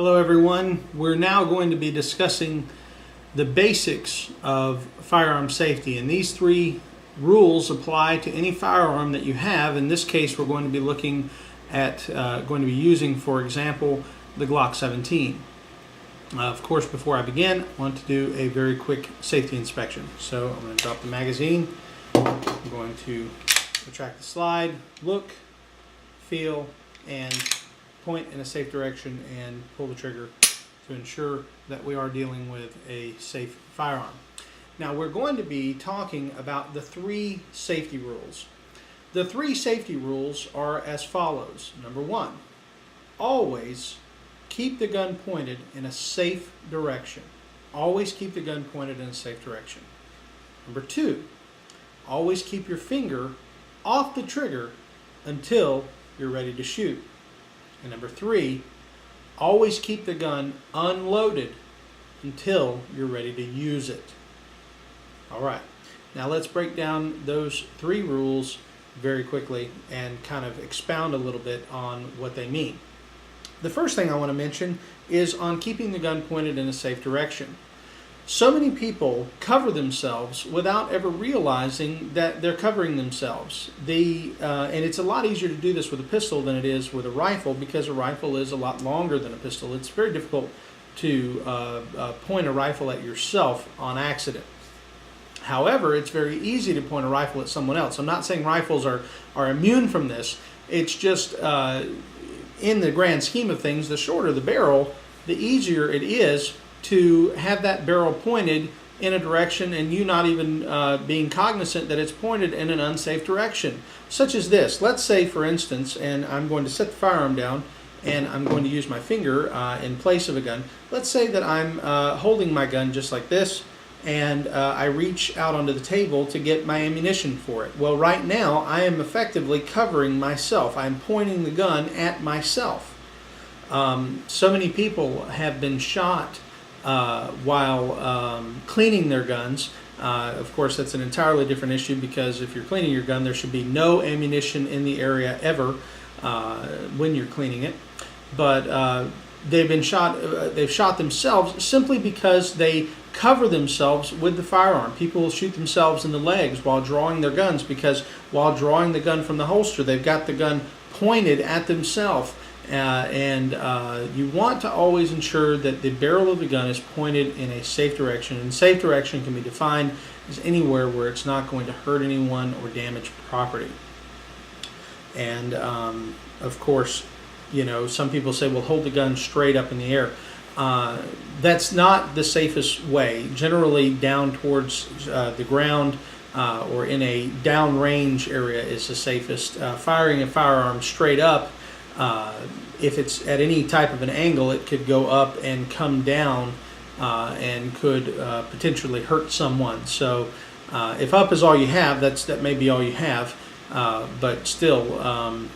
Hello everyone. We're now going to be discussing the basics of firearm safety, and these three rules apply to any firearm that you have. In this case, we're going to be looking at using, for example, the Glock 17. Of course, before I begin, I want to do a very quick safety inspection. So I'm going to drop the magazine. I'm going to retract the slide, look, feel, and point in a safe direction and pull the trigger to ensure that we are dealing with a safe firearm. Now we're going to be talking about the three safety rules. The three safety rules are as follows. Number one, always keep the gun pointed in a safe direction. Always keep the gun pointed in a safe direction. Number two, always keep your finger off the trigger until you're ready to shoot. And number three, always keep the gun unloaded until you're ready to use it. All right, now let's break down those three rules very quickly and kind of expound a little bit on what they mean. The first thing I want to mention is on keeping the gun pointed in a safe direction. So many people cover themselves without ever realizing that they're covering themselves. And it's a lot easier to do this with a pistol than it is with a rifle, because a rifle is a lot longer than a pistol. It's very difficult to point a rifle at yourself on accident. However, it's very easy to point a rifle at someone else. I'm not saying rifles are immune from this. It's just in the grand scheme of things, the shorter the barrel, the easier it is to have that barrel pointed in a direction and you not even being cognizant that it's pointed in an unsafe direction, such as this. Let's say, for instance, and I'm going to set the firearm down and I'm going to use my finger in place of a gun. Let's say that I'm holding my gun just like this, and I reach out onto the table to get my ammunition for it. Well, right now I am effectively covering myself. I'm pointing the gun at myself. So many people have been shot while cleaning their guns. Of course, that's an entirely different issue, because if you're cleaning your gun, there should be no ammunition in the area ever when you're cleaning it. But they've shot themselves simply because they cover themselves with the firearm. People will shoot themselves in the legs while drawing their guns, because while drawing the gun from the holster, they've got the gun pointed at themselves. You want to always ensure that the barrel of the gun is pointed in a safe direction. And safe direction can be defined as anywhere where it's not going to hurt anyone or damage property. And of course, you know, some people say, well, hold the gun straight up in the air. That's not the safest way. Generally, down towards the ground or in a downrange area is the safest. Firing a firearm straight up, if it's at any type of an angle, it could go up and come down and could potentially hurt someone. So if up is all you have, that may be all you have, but still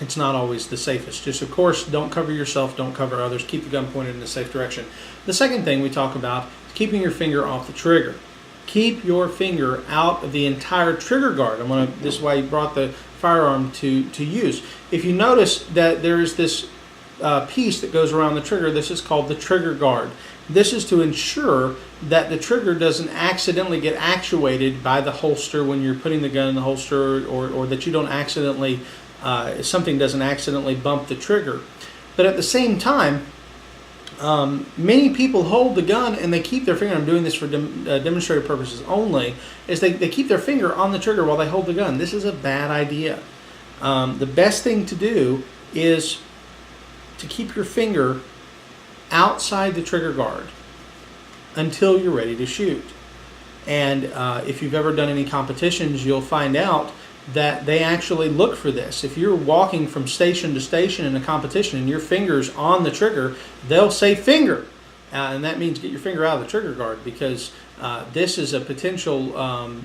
it's not always the safest. Just, of course, don't cover yourself, don't cover others. Keep the gun pointed in a safe direction. The second thing we talk about is keeping your finger off the trigger. Keep your finger out of the entire trigger guard. This is why you brought the firearm to use. If you notice that there is this piece that goes around the trigger, this is called the trigger guard. This is to ensure that the trigger doesn't accidentally get actuated by the holster when you're putting the gun in the holster, or that you don't accidentally, something doesn't accidentally bump the trigger. But at the same time, many people hold the gun and they keep their finger, I'm doing this for demonstrative purposes only, is they keep their finger on the trigger while they hold the gun. This is a bad idea. The best thing to do is to keep your finger outside the trigger guard until you're ready to shoot. And if you've ever done any competitions, you'll find out that they actually look for this. If you're walking from station to station in a competition and your finger's on the trigger, they'll say finger. And that means get your finger out of the trigger guard, because this is a potential,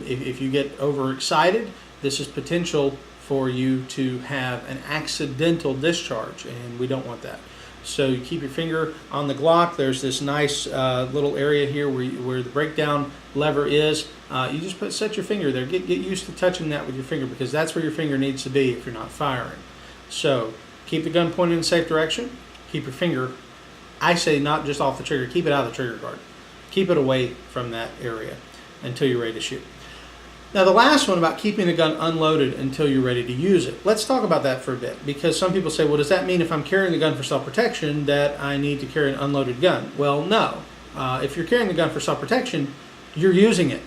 if you get overexcited, this is potential for you to have an accidental discharge, and we don't want that. So you keep your finger on the Glock. There's this nice little area here where the breakdown lever is. You just set your finger there. Get used to touching that with your finger, because that's where your finger needs to be if you're not firing. So keep the gun pointed in a safe direction. Keep your finger I say not just off the trigger, keep it out of the trigger guard. Keep it away from that area until you're ready to shoot. Now the last one about keeping the gun unloaded until you're ready to use it. Let's talk about that for a bit, because some people say, well, does that mean if I'm carrying the gun for self-protection that I need to carry an unloaded gun? Well, no. If you're carrying the gun for self-protection, you're using it.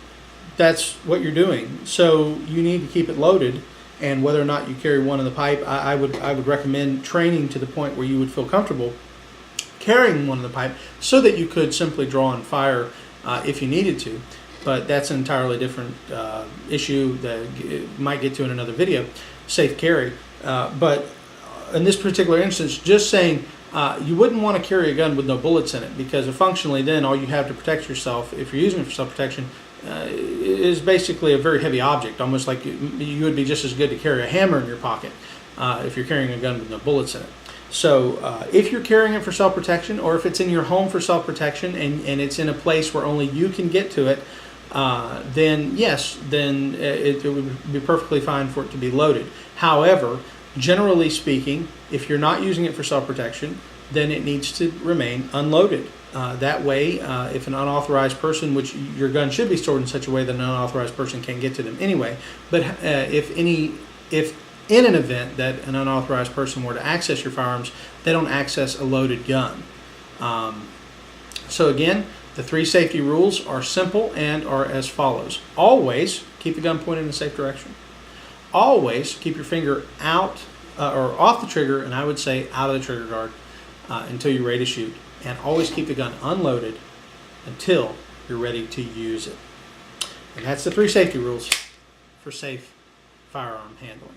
That's what you're doing. So you need to keep it loaded, and whether or not you carry one in the pipe, I would recommend training to the point where you would feel comfortable carrying one in the pipe so that you could simply draw and fire if you needed to. But that's an entirely different issue that might get to in another video, safe carry. But in this particular instance, just saying you wouldn't want to carry a gun with no bullets in it, because functionally then all you have to protect yourself, if you're using it for self-protection, is basically a very heavy object, almost like you would be just as good to carry a hammer in your pocket if you're carrying a gun with no bullets in it. So if you're carrying it for self-protection, or if it's in your home for self-protection and it's in a place where only you can get to it, then yes, then it would be perfectly fine for it to be loaded. However, generally speaking, if you're not using it for self-protection, then it needs to remain unloaded. That way, if an unauthorized person, which your gun should be stored in such a way that an unauthorized person can't get to them anyway, but if in an event that an unauthorized person were to access your firearms, they don't access a loaded gun. So again, the 3 safety rules are simple and are as follows. Always keep the gun pointed in a safe direction. Always keep your finger out or off the trigger, and I would say out of the trigger guard until you're ready to shoot. And always keep the gun unloaded until you're ready to use it. And that's the 3 safety rules for safe firearm handling.